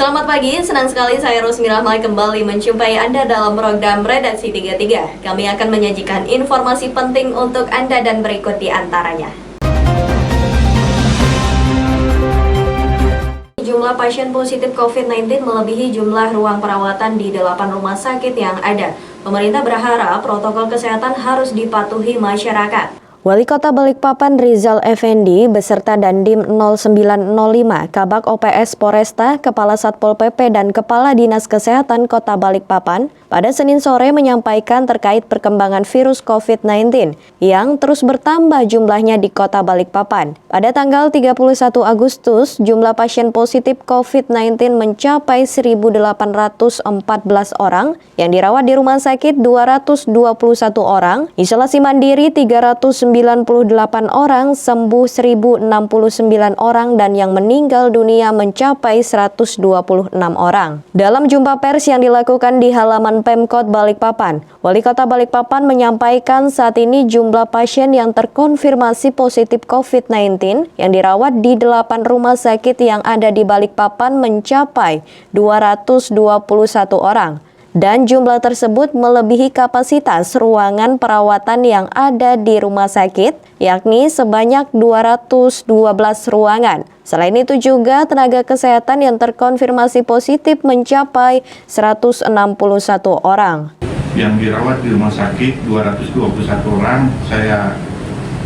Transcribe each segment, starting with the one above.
Selamat pagi, senang sekali saya Rusmi Rahma kembali menjumpai Anda dalam program Redaksi 33. Kami akan menyajikan informasi penting untuk Anda dan berikut di antaranya. Jumlah pasien positif COVID-19 melebihi jumlah ruang perawatan di 8 rumah sakit yang ada. Pemerintah berharap protokol kesehatan harus dipatuhi masyarakat. Wali Kota Balikpapan Rizal Effendi beserta Dandim 0905, Kabak OPS Poresta, Kepala Satpol PP dan Kepala Dinas Kesehatan Kota Balikpapan pada Senin sore menyampaikan terkait perkembangan virus COVID-19 yang terus bertambah jumlahnya di Kota Balikpapan. Pada tanggal 31 Agustus, jumlah pasien positif COVID-19 mencapai 1.814 orang, yang dirawat di rumah sakit 221 orang, isolasi mandiri 398 orang, sembuh 1.069 orang, dan yang meninggal dunia mencapai 126 orang. Dalam jumpa pers yang dilakukan di halaman Pemkot Balikpapan, Wali Kota Balikpapan menyampaikan saat ini jumlah pasien yang terkonfirmasi positif COVID-19 yang dirawat di 8 rumah sakit yang ada di Balikpapan mencapai 221 orang. Dan jumlah tersebut melebihi kapasitas ruangan perawatan yang ada di rumah sakit, yakni sebanyak 212 ruangan. Selain itu juga tenaga kesehatan yang terkonfirmasi positif mencapai 161 orang. Yang dirawat di rumah sakit 221 orang, saya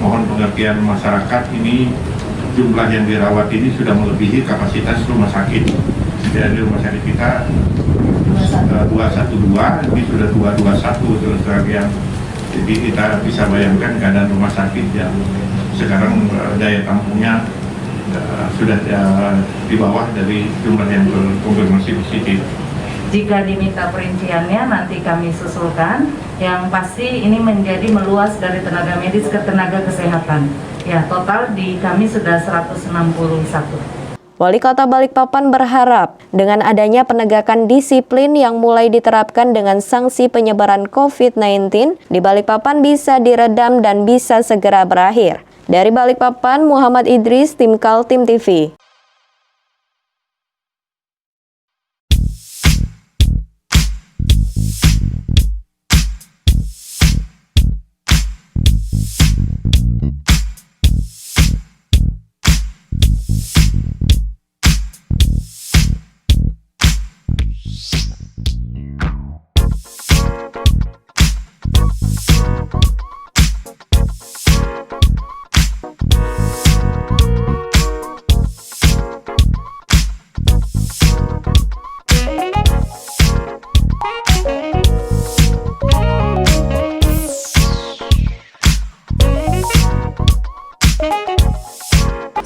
mohon pengertian masyarakat, ini jumlah yang dirawat ini sudah melebihi kapasitas rumah sakit. Jadi rumah sakit kita 212, ini sudah 221 terus terang. Jadi kita bisa bayangkan keadaan rumah sakit yang sekarang daya tampungnya sudah di bawah dari jumlah yang terkonfirmasi positif. Jika diminta perinciannya nanti kami susulkan. Yang pasti ini menjadi meluas dari tenaga medis ke tenaga kesehatan. Ya, total di kami sudah 161. Wali Kota Balikpapan berharap dengan adanya penegakan disiplin yang mulai diterapkan dengan sanksi penyebaran COVID-19 di Balikpapan bisa diredam dan bisa segera berakhir. Dari Balikpapan, Muhammad Idris, Tim Kaltim TV.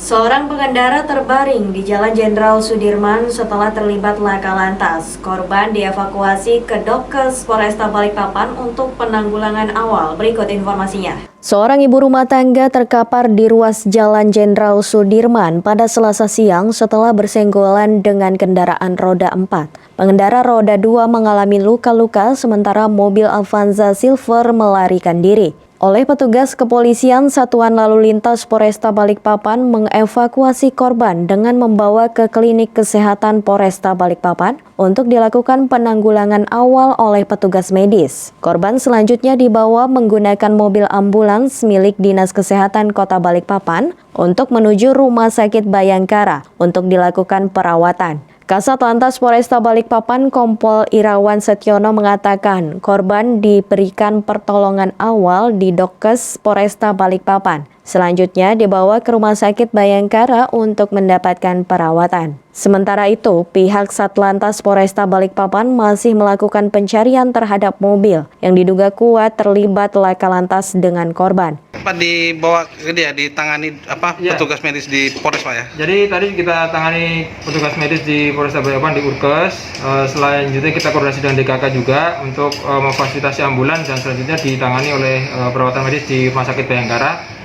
Seorang pengendara terbaring di Jalan Jenderal Sudirman setelah terlibat laka lantas. Korban dievakuasi ke Dokes Polresta Balikpapan untuk penanggulangan awal. Berikut informasinya. Seorang ibu rumah tangga terkapar di ruas Jalan Jenderal Sudirman pada Selasa siang setelah bersenggolan dengan kendaraan roda 4. Pengendara roda 2 mengalami luka-luka sementara mobil Avanza Silver melarikan diri. Oleh petugas kepolisian, Satuan Lalu Lintas Polresta Balikpapan mengevakuasi korban dengan membawa ke klinik kesehatan Polresta Balikpapan untuk dilakukan penanggulangan awal oleh petugas medis. Korban selanjutnya dibawa menggunakan mobil ambulans milik Dinas Kesehatan Kota Balikpapan untuk menuju Rumah Sakit Bayangkara untuk dilakukan perawatan. Kasat Lantas Polresta Balikpapan Kompol Irawan Setiono mengatakan korban diberikan pertolongan awal di Dokes Polresta Balikpapan. Selanjutnya dibawa ke Rumah Sakit Bayangkara untuk mendapatkan perawatan. Sementara itu, pihak Satlantas Polresta Balikpapan masih melakukan pencarian terhadap mobil yang diduga kuat terlibat laka lantas dengan korban. Pak dibawa ke dia, ditangani Ya. petugas medis di Polres, Pak ya? Jadi tadi kita tangani petugas medis di Polresta Balikpapan di Urkes. Selanjutnya kita koordinasi dengan DKK juga untuk memfasilitasi ambulans dan selanjutnya ditangani oleh perawatan medis di Rumah Sakit Bayangkara.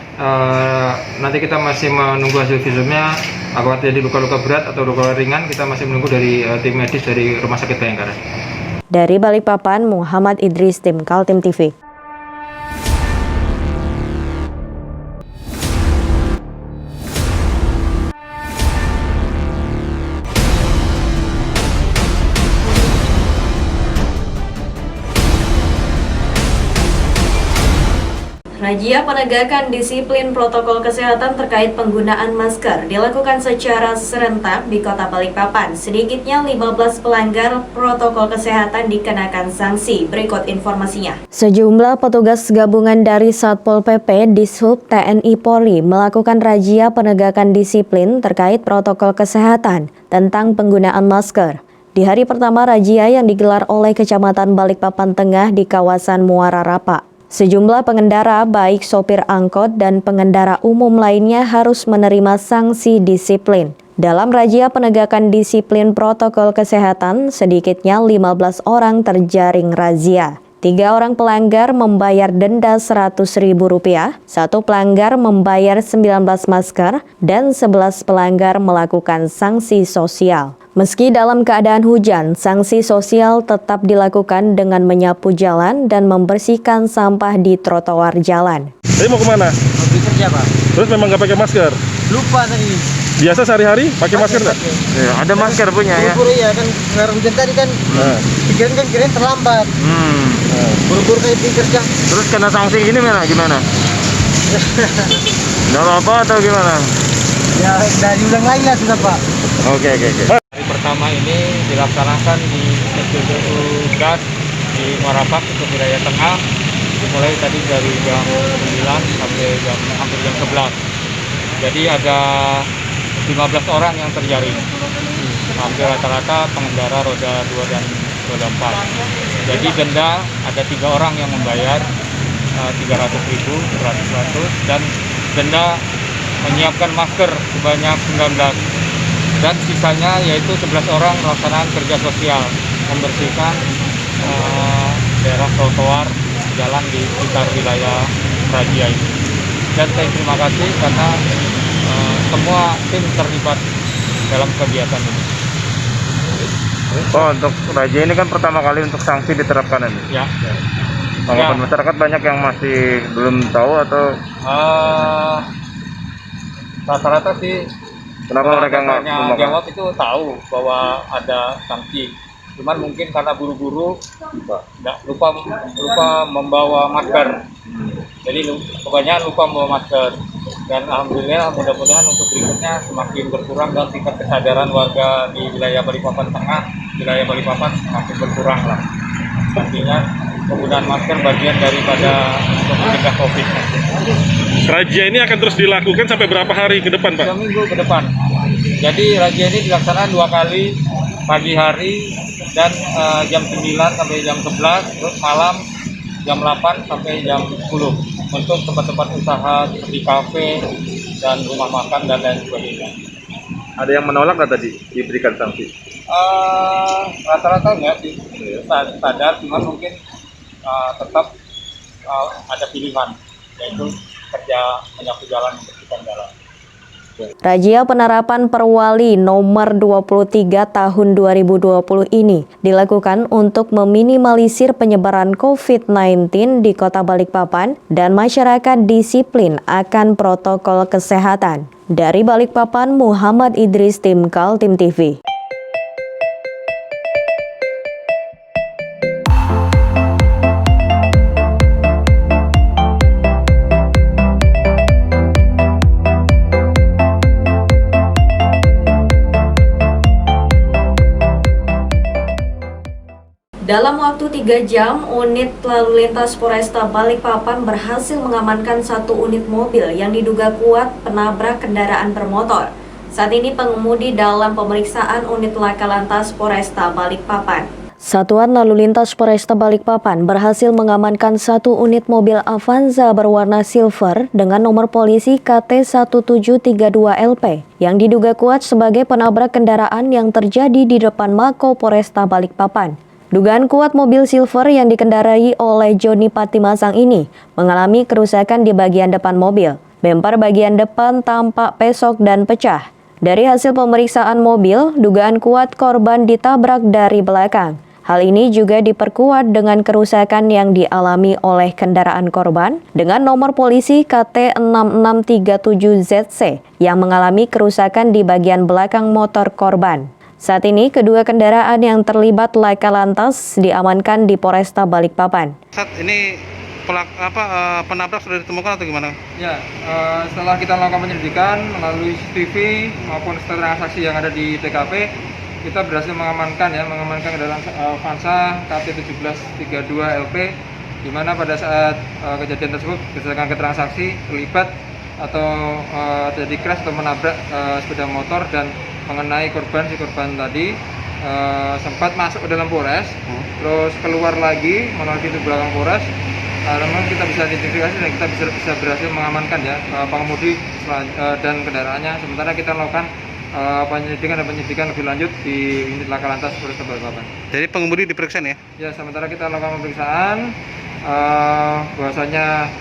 Nanti kita masih menunggu hasil visumnya, apakah jadi luka-luka berat atau luka ringan, kita masih menunggu dari tim medis dari Rumah Sakit Bayangkara. Dari Balikpapan, Muhammad Idris, Tim Kaltim TV. Razia penegakan disiplin protokol kesehatan terkait penggunaan masker dilakukan secara serentak di Kota Balikpapan. Sedikitnya 15 pelanggar protokol kesehatan dikenakan sanksi. Berikut informasinya. Sejumlah petugas gabungan dari Satpol PP, Dishub, TNI Polri melakukan razia penegakan disiplin terkait protokol kesehatan tentang penggunaan masker. Di hari pertama razia yang digelar oleh Kecamatan Balikpapan Tengah di kawasan Muara Rapa, sejumlah pengendara baik sopir angkot dan pengendara umum lainnya harus menerima sanksi disiplin. Dalam razia penegakan disiplin protokol kesehatan, sedikitnya 15 orang terjaring razia. 3 orang pelanggar membayar denda Rp100.000, 1 pelanggar membayar 19 masker, dan 11 pelanggar melakukan sanksi sosial. Meski dalam keadaan hujan, sanksi sosial tetap dilakukan dengan menyapu jalan dan membersihkan sampah di trotoar jalan. Tadi mau kemana? Mau kerja, Pak. Terus memang nggak pakai masker? Lupa tadi. Biasa sehari-hari pakai masker nggak? Ya, ada masker punya ya. Buru-buru ya kan, karena hujan tadi kan. Kirain terlambat. Buru-buru kayak pergi kerja. Terus kena sanksi gini gimana? Nggak apa-apa atau gimana? Ya dari ulang lagi lah sudah, Pak. Oke. Hari pertama ini dilaksanakan di SPBU Gas di Muara Rapa untuk wilayah tengah, dimulai tadi dari jam 9 sampai hampir jam 11. Jadi ada 15 orang yang terjaring. Hampir rata-rata pengendara roda 2 dan roda 4. Jadi denda ada 3 orang yang membayar 300.000, 100, dan denda menyiapkan masker sebanyak 19. Dan sisanya yaitu 11 orang melaksanakan kerja sosial, membersihkan daerah trotoar jalan di sekitar wilayah razia ini. Dan saya terima kasih karena semua tim terlibat dalam kegiatan ini. Oh, untuk razia ini kan pertama kali untuk sanksi diterapkan ini. Ya. Tanggapan masyarakat banyak yang masih belum tahu atau Rata-rata sih kenapa mereka nggak tanya jawab itu tahu bahwa ada sanksi. Cuman mungkin karena buru-buru lupa membawa masker. Jadi kebanyakan lupa membawa masker. Dan alhamdulillah mudah-mudahan untuk berikutnya semakin berkurang dan tingkat kesadaran warga di wilayah Balikpapan Tengah, wilayah Balikpapan semakin berkurang lah. Artinya penggunaan masker bagian daripada untuk mencegah COVID-19. razia ini akan terus dilakukan sampai berapa hari ke depan, Pak? 2 minggu ke depan. Jadi razia ini dilaksanakan 2 kali, pagi hari dan jam 9 sampai jam 11, terus malam jam 8 sampai jam 10 untuk tempat-tempat usaha seperti kafe dan rumah makan dan lain sebagainya. Ada yang menolak nggak tadi diberikan sanksi? Rata-rata enggak sih, sadar, cuman mungkin tetap ada pilihan, yaitu kerja menyapu jalan, membersihkan jalan. Razia penerapan Perwali nomor 23 tahun 2020 ini dilakukan untuk meminimalisir penyebaran COVID-19 di Kota Balikpapan dan masyarakat disiplin akan protokol kesehatan. Dari Balikpapan, Muhammad Idris, Tim Kaltim TV. Dalam waktu 3 jam, unit lalu lintas Polresta Balikpapan berhasil mengamankan 1 unit mobil yang diduga kuat penabrak kendaraan bermotor. Saat ini pengemudi dalam pemeriksaan unit laka lantas Polresta Balikpapan. Satuan Lalu Lintas Polresta Balikpapan berhasil mengamankan 1 unit mobil Avanza berwarna silver dengan nomor polisi KT1732LP yang diduga kuat sebagai penabrak kendaraan yang terjadi di depan Mako Polresta Balikpapan. Dugaan kuat mobil silver yang dikendarai oleh Joni Patimasang ini mengalami kerusakan di bagian depan mobil. Bemper bagian depan tampak pesok dan pecah. Dari hasil pemeriksaan mobil, dugaan kuat korban ditabrak dari belakang. Hal ini juga diperkuat dengan kerusakan yang dialami oleh kendaraan korban dengan nomor polisi KT6637ZC yang mengalami kerusakan di bagian belakang motor korban. Saat ini, kedua kendaraan yang terlibat laka lantas diamankan di Polresta Balikpapan. Saat ini penabrak sudah ditemukan atau gimana? Ya, setelah kita melakukan penyelidikan melalui CCTV maupun keterangan saksi yang ada di TKP, kita berhasil mengamankan kendaraan Avanza KT1732 LP, di mana pada saat kejadian tersebut berdasarkan keterangan saksi terlibat atau terjadi crash atau menabrak sepeda motor dan mengenai si korban tadi sempat masuk ke dalam Polres, terus keluar lagi melalui pintu belakang Polres. Namun kita bisa identifikasi dan kita bisa berhasil mengamankan pengemudi dan kendaraannya. Sementara kita melakukan penyelidikan lebih lanjut di unit laka lantas Polresta Balikpapan. Jadi pengemudi diperiksa ya? Ya, sementara kita lakukan pemeriksaan, bahwasanya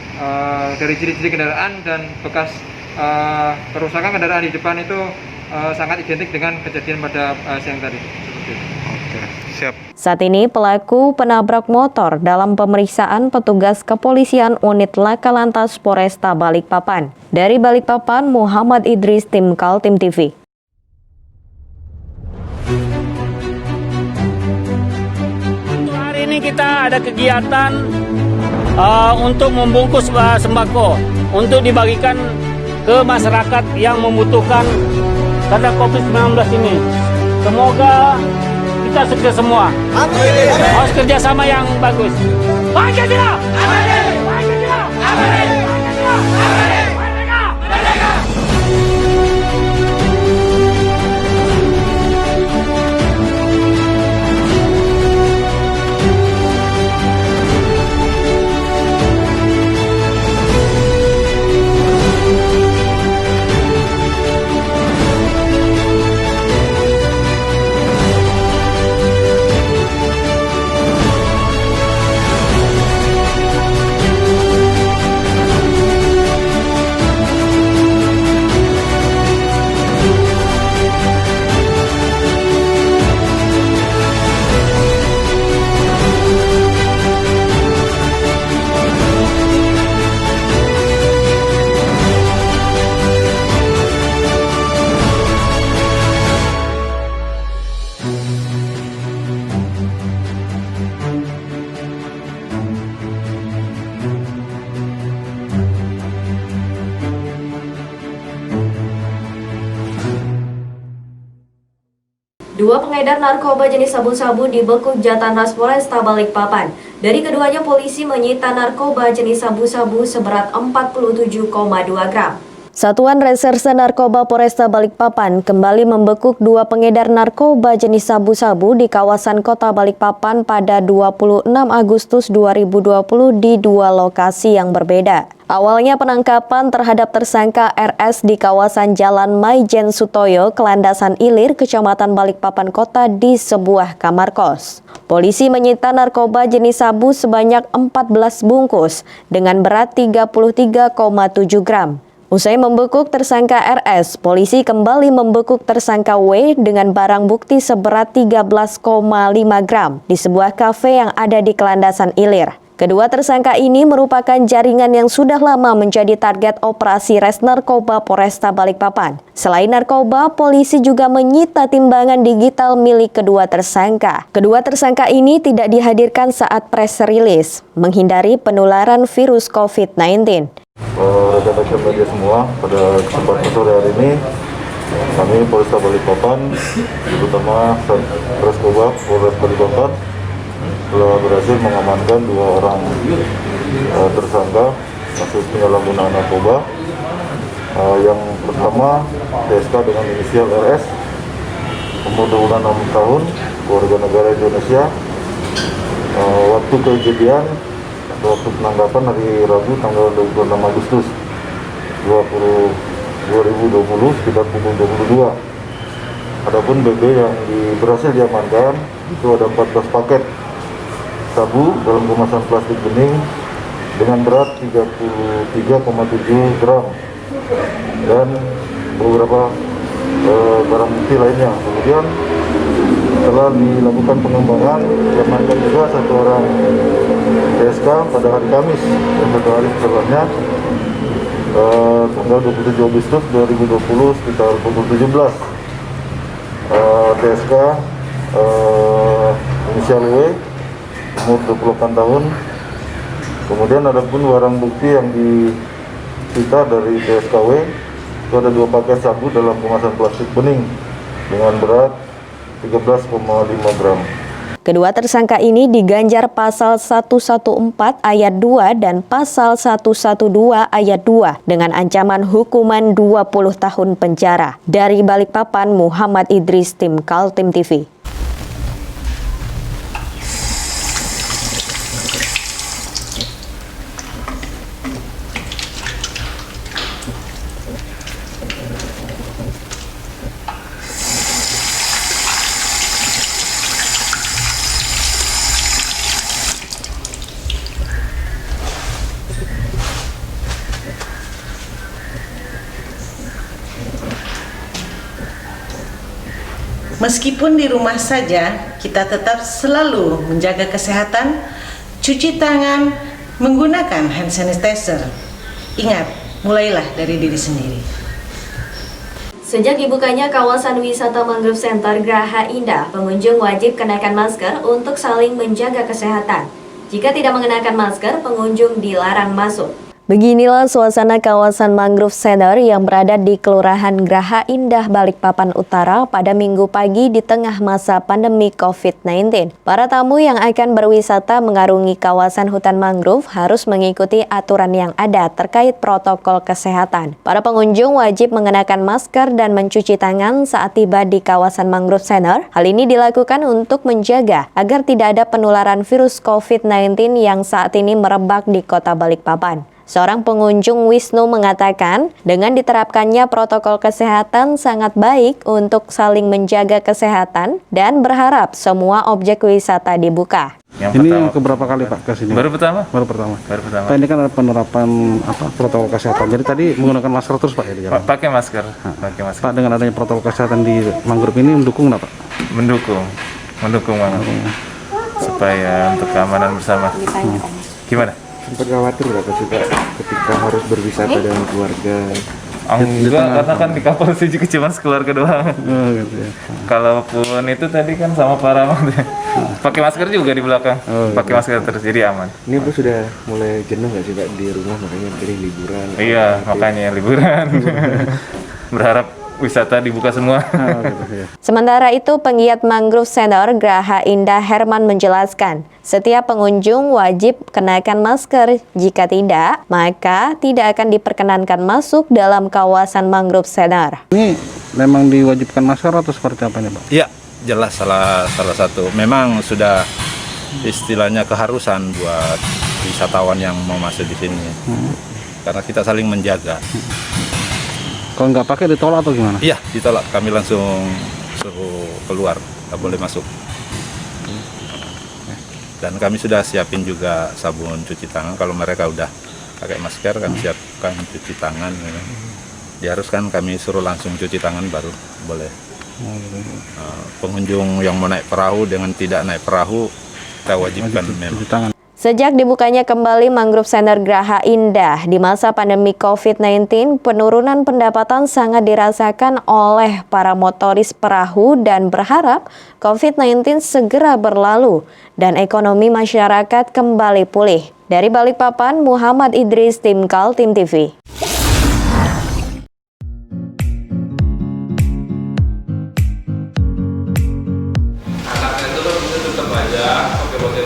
dari ciri-ciri kendaraan dan bekas kerusakan kendaraan di depan itu sangat identik dengan kejadian pada siang tadi. Oke, siap. Saat ini pelaku penabrak motor dalam pemeriksaan petugas kepolisian unit laka lantas Polresta Balikpapan. Dari Balikpapan, Muhammad Idris, tim Kaltim TV. Hari ini kita ada kegiatan untuk membungkus sembako untuk dibagikan ke masyarakat yang membutuhkan karena COVID-19 ini. Semoga kita sukses semua. Amin. Harus kerjasama yang bagus. Pancasila. Amin. Pancasila. Amin. Pancasila. Amin. Merdeka. Merdeka. Dua pengedar narkoba jenis sabu-sabu dibekuk Jatanras Polresta Balikpapan. Dari keduanya polisi menyita narkoba jenis sabu-sabu seberat 47,2 gram. Satuan Reserse Narkoba Polresta Balikpapan kembali membekuk dua pengedar narkoba jenis sabu-sabu di kawasan Kota Balikpapan pada 26 Agustus 2020 di dua lokasi yang berbeda. Awalnya penangkapan terhadap tersangka RS di kawasan Jalan Maijen Sutoyo, Kelandasan Ilir, Kecamatan Balikpapan Kota di sebuah kamar kos. Polisi menyita narkoba jenis sabu sebanyak 14 bungkus dengan berat 33,7 gram. Usai membekuk tersangka RS, polisi kembali membekuk tersangka W dengan barang bukti seberat 13,5 gram di sebuah kafe yang ada di Kelandasan Ilir. Kedua tersangka ini merupakan jaringan yang sudah lama menjadi target operasi Res Narkoba Polresta Balikpapan. Selain narkoba, polisi juga menyita timbangan digital milik kedua tersangka. Kedua tersangka ini tidak dihadirkan saat press release, menghindari penularan virus COVID-19. Rekan-rekan media semua, pada kesempatan sore hari ini kami Polresta Balikpapan, terutama Narkoba Polres Balikpapan, telah berhasil mengamankan dua orang tersangka kasus penyalahgunaan narkoba. Yang pertama TSK dengan inisial RS, umur 26 tahun, warga negara Indonesia. Waktu kejadian, waktu penangkapan hari Rabu tanggal 26 Agustus 2020 sekitar pukul 22. Adapun BB yang berhasil diamankan itu ada 14 paket sabu dalam kemasan plastik bening dengan berat 33,7 gram dan beberapa barang bukti lainnya. Kemudian setelah dilakukan pengembangan, diamankan juga satu orang TSK pada hari Kamis dan satu hari setelahnya tanggal 27 Agustus 2020 sekitar pukul 17. TSK inisial W, umur 28 tahun, Kemudian ada pun barang bukti yang disita dari TSKW itu ada 2 paket sabu dalam kemasan plastik bening dengan berat 13,5 gram. Kedua tersangka ini diganjar pasal 114 ayat 2 dan pasal 112 ayat 2 dengan ancaman hukuman 20 tahun penjara. Dari Balikpapan, Muhammad Idris, tim Kaltim TV. Meskipun di rumah saja, kita tetap selalu menjaga kesehatan, cuci tangan, menggunakan hand sanitizer. Ingat, mulailah dari diri sendiri. Sejak dibukanya kawasan wisata Mangrove Center Graha Indah, pengunjung wajib kenakan masker untuk saling menjaga kesehatan. Jika tidak mengenakan masker, pengunjung dilarang masuk. Beginilah suasana kawasan Mangrove Center yang berada di Kelurahan Graha Indah, Balikpapan Utara pada Minggu pagi di tengah masa pandemi COVID-19. Para tamu yang akan berwisata mengarungi kawasan hutan mangrove harus mengikuti aturan yang ada terkait protokol kesehatan. Para pengunjung wajib mengenakan masker dan mencuci tangan saat tiba di kawasan Mangrove Center. Hal ini dilakukan untuk menjaga agar tidak ada penularan virus COVID-19 yang saat ini merebak di kota Balikpapan. Seorang pengunjung, Wisnu, mengatakan dengan diterapkannya protokol kesehatan sangat baik untuk saling menjaga kesehatan dan berharap semua objek wisata dibuka. Ini yang keberapa kali Pak ke sini? Baru pertama. Pak, ini kan ada penerapan protokol kesehatan. Jadi tadi menggunakan masker terus Pak ya di jalan? Pakai masker. Pak, dengan adanya protokol kesehatan di mangrove ini mendukung nggak Pak? Mendukung banget. Supaya untuk keamanan bersama. Gimana? Sempat khawatir nggak Pak ketika harus berwisata dengan keluarga? Enggak, karena kan di kapal sih juga cuma sekeluarga doang. Gitu ya. Kalaupun itu tadi kan sama para pakai masker juga di belakang. Pakai masker terus, jadi aman. Ini Bu sudah mulai jenuh nggak sih Pak di rumah, makanya pilih liburan? Iya, makanya liburan. Berharap wisata dibuka semua. Sementara itu, penggiat Mangrove Center Graha Indah Herman menjelaskan, setiap pengunjung wajib kenakan masker. Jika tidak, maka tidak akan diperkenankan masuk dalam kawasan Mangrove Center. Ini memang diwajibkan masker atau seperti apa nih Pak? Iya, jelas salah satu. Memang sudah istilahnya keharusan buat wisatawan yang mau masuk di sini. Karena kita saling menjaga. Kalau nggak pakai ditolak atau gimana? Iya, ditolak. Kami langsung suruh keluar, nggak boleh masuk. Dan kami sudah siapin juga sabun cuci tangan. Kalau mereka udah pakai masker, kami siapkan cuci tangan. Diharuskan kami suruh langsung cuci tangan baru boleh. Pengunjung yang mau naik perahu dengan tidak naik perahu, kita wajibkan memang. Sejak dibukanya kembali Mangrove Center Graha Indah di masa pandemi COVID-19, penurunan pendapatan sangat dirasakan oleh para motoris perahu dan berharap COVID-19 segera berlalu dan ekonomi masyarakat kembali pulih. Dari Balikpapan, Muhammad Idris, tim Kaltim TV.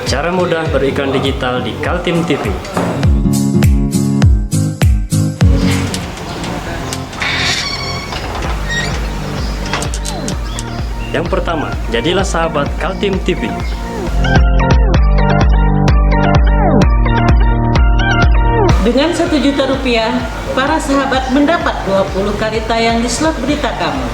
Cara mudah beriklan digital di Kaltim TV. Yang pertama, jadilah sahabat Kaltim TV. Dengan Rp1 juta, para sahabat mendapat 20 kali tayang di slot berita kamu.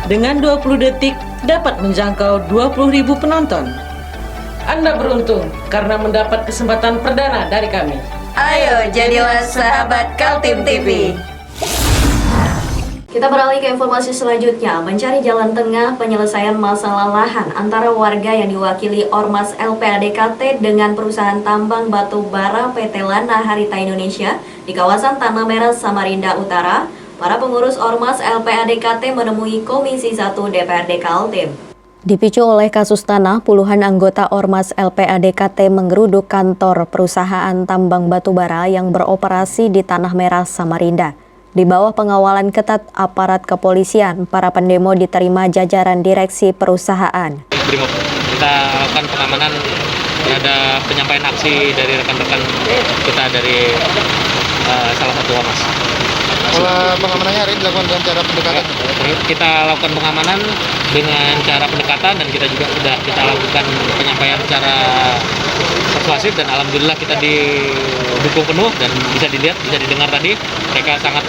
Dengan 20 detik dapat menjangkau 20.000 penonton. Anda beruntung karena mendapat kesempatan perdana dari kami. Ayo jadilah sahabat Kaltim TV. Kita beralih ke informasi selanjutnya, mencari jalan tengah penyelesaian masalah lahan antara warga yang diwakili Ormas LPADKT dengan perusahaan tambang batu bara PT Lana Harita Indonesia di kawasan Tanah Merah, Samarinda Utara para pengurus Ormas LPADKT menemui Komisi 1 DPRD Kaltim. Dipicu oleh kasus tanah, puluhan anggota Ormas LPADKT menggeruduk kantor perusahaan tambang batubara yang beroperasi di Tanah Merah, Samarinda. Di bawah pengawalan ketat aparat kepolisian, para pendemo diterima jajaran direksi perusahaan. Kita lakukan pengamanan terhadap penyampaian aksi dari rekan-rekan kita dari salah satu ormas. Pola pengamanannya hari ini dilakukan dengan cara pendekatan? Kita lakukan pengamanan dengan cara pendekatan dan kita juga sudah kita lakukan penyampaian secara persuasif dan alhamdulillah kita didukung penuh dan bisa dilihat, bisa didengar tadi. Mereka sangat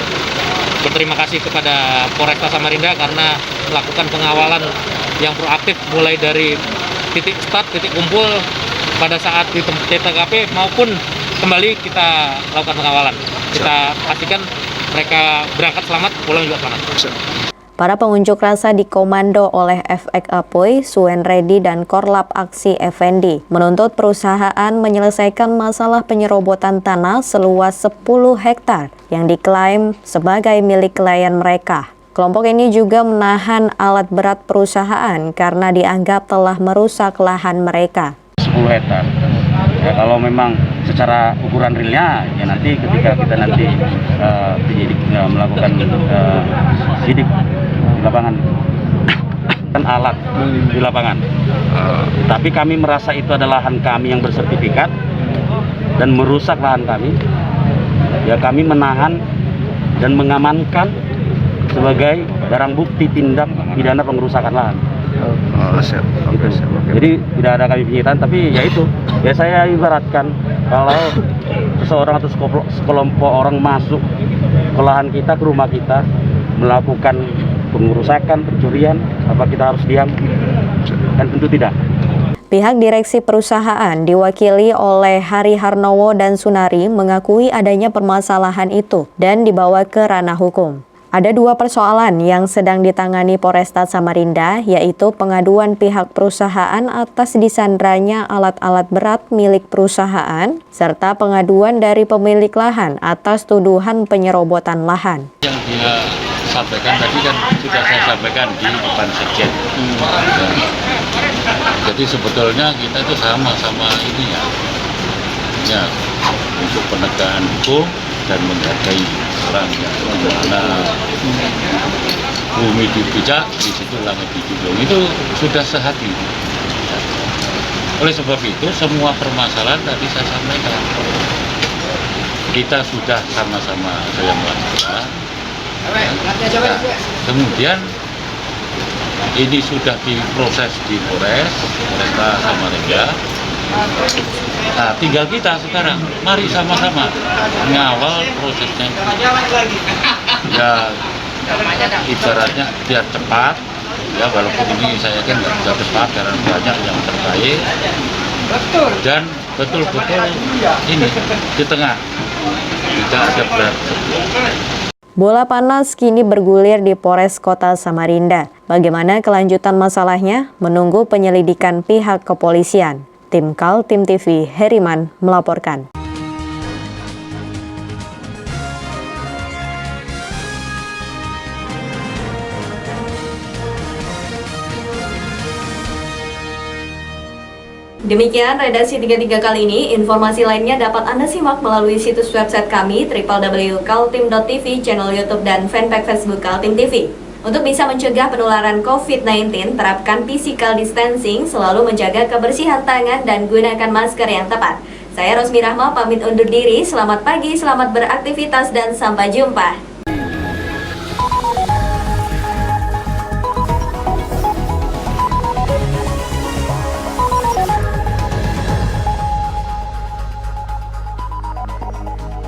berterima kasih kepada Polresta Samarinda karena melakukan pengawalan yang proaktif mulai dari titik start, titik kumpul pada saat di TKP maupun kembali kita lakukan pengawalan. Kita pastikan mereka berangkat selamat, pulang juga selamat. Para pengunjuk rasa dikomando oleh FX Apoy, Suen Redi, dan Korlap Aksi Effendi menuntut perusahaan menyelesaikan masalah penyerobotan tanah seluas 10 hektar yang diklaim sebagai milik klien mereka. Kelompok ini juga menahan alat berat perusahaan karena dianggap telah merusak lahan mereka. 10 hektar. Ya, kalau memang secara ukuran realnya, ya nanti ketika kita nanti penyidik melakukan sidik di lapangan, kan alat di lapangan. Tapi kami merasa itu adalah lahan kami yang bersertifikat dan merusak lahan kami. Ya kami menahan dan mengamankan sebagai barang bukti tindak pidana pengerusakan lahan. Siap. Oke, siap. Jadi tidak ada kami penyitaan, tapi ya itu. Ya saya ibaratkan kalau seseorang atau sekelompok orang masuk ke lahan kita, ke rumah kita, melakukan pengerusakan, pencurian, apa kita harus diam? Kan tentu tidak. Pihak direksi perusahaan diwakili oleh Hari Harnowo dan Sunari mengakui adanya permasalahan itu dan dibawa ke ranah hukum. Ada dua persoalan yang sedang ditangani Polresta Samarinda, yaitu pengaduan pihak perusahaan atas disandranya alat-alat berat milik perusahaan, serta pengaduan dari pemilik lahan atas tuduhan penyerobotan lahan. Yang dia sampaikan tadi kan sudah saya sampaikan di depan sekjen. Jadi sebetulnya kita itu sama-sama ini ya untuk penegakan hukum dan menghargai orang yang bagaimana bumi dipijak, di situ langit dijunjung, itu sudah sehati. Oleh sebab itu semua permasalahan tadi saya sampaikan kita sudah sama-sama saya melakukan. Nah, kemudian ini sudah diproses di Polresta Samarinda. Nah, tinggal kita sekarang, mari sama-sama mengawal prosesnya. Ya, ibaratnya biar cepat, ya walaupun ini saya yakin nggak bisa cepat karena banyak yang terkait. Dan betul-betul ini di tengah, tidak ada berat. Bola panas kini bergulir di Polres Kota Samarinda. Bagaimana kelanjutan masalahnya? Menunggu penyelidikan pihak kepolisian. Tim Kaltim TV, Heriman melaporkan. Demikian redaksi 33 kali ini. Informasi lainnya dapat Anda simak melalui situs website kami www.kaltim.tv, channel YouTube dan fanpage Facebook Kaltim TV. Untuk bisa mencegah penularan COVID-19, terapkan physical distancing, selalu menjaga kebersihan tangan dan gunakan masker yang tepat. Saya Rosmi Rahma pamit undur diri. Selamat pagi, selamat beraktivitas dan sampai jumpa.